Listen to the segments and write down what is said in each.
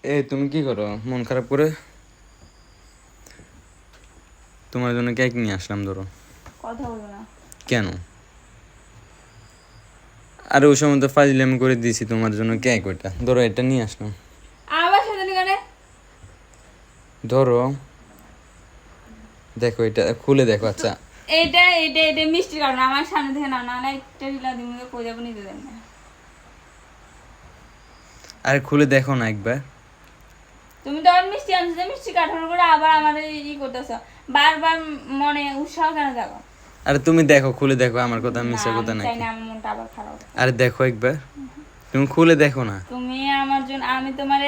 তুমি কি করো মন খারাপ করে? তোমার জন্য কেক নিয়ে আসলাম, ধরো। কথা বলবো না। কেন? আরে ওই সময় তো ফাজলামি করে দিয়েছি তোমার জন্য কেক, ওইটা ধরো, এটা নিয়ে আসলাম। আবার সাথে করে ধরো, দেখো এটা খুলে দেখো। আচ্ছা, এইটা এইটা এটা মিষ্টি কারণ আমার সামনে থেকে না না না একটা ঢিলা দিমুকে কই যাবো নিতে দেন না। আরে খুলে দেখো না একবার। তুমি তো আর মিষ্টি আনছো যে মিষ্টি কাঠানো করে আবার আমাদের করতেছো, বারবার মনে উৎসাহ কেন যাবো? আরে তুমি দেখো, খুলে দেখো, আমার কথা না মিশা কথা আমি চাই নাকি? না, আমার মনটা আবার খারাপ। আরে দেখো একবার, তুমি খুলে দেখো না। তুমি আমার জন্য, আমি তোমার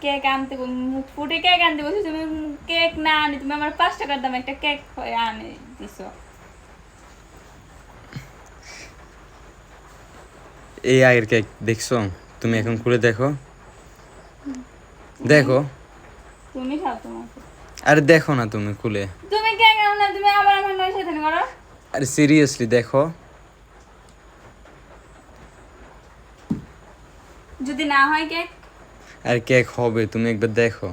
কেক আনতে মুখ ফুটে কেক আনতে বলছি, তুমি কেক না আনি তুমি আমার 5 টাকার দাম একটা কেক আনে দিছো। এই আগের কেক দেখছো? তুমি এখন খুলে দেখো, দেখো। তুমি খাও তোমার। আরে দেখো না তুমি খুলে। তুমি কেক আনো না, তুমি আবার আমার নয় সাথে করো। আরে সিরিয়াসলি দেখো। যদি না হয় কেক? আর কেক হবে, তুমি একবার দেখো।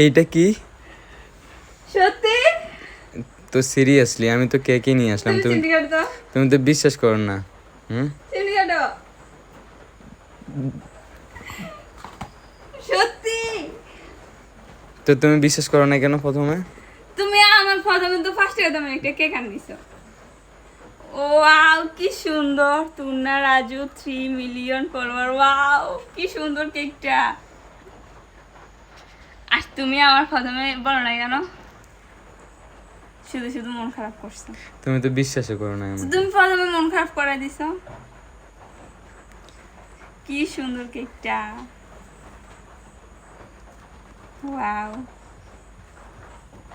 এইটা কি? সত্যি? তো সিরিয়াসলি আমি তো কেকই নিয়ে আসলাম, তুমি চিনি কাটো তো, তুমি তো বিশ্বাস করো না। চিনি কাটো। সত্যি? তো তুমি বিশ্বাস করো না কেন প্রথমে? তুমি আমার প্রথমে তো 5 টাকা দামের একটা কেক আন দিছো। ওয়াও কি সুন্দর, তুন্না রাজু 3 মিলিয়ন ফলোয়ার, ওয়াও কি সুন্দর কেকটা। আর তুমি আমার প্রথমে বলো না কেন? শুধু শুধু মন খারাপ করছো। তুমি তো বিশ্বাসই করো না আমাকে। তুমি প্রথমে মন খারাপ করে দিছো। কি সুন্দর কেকটা, ওয়াও।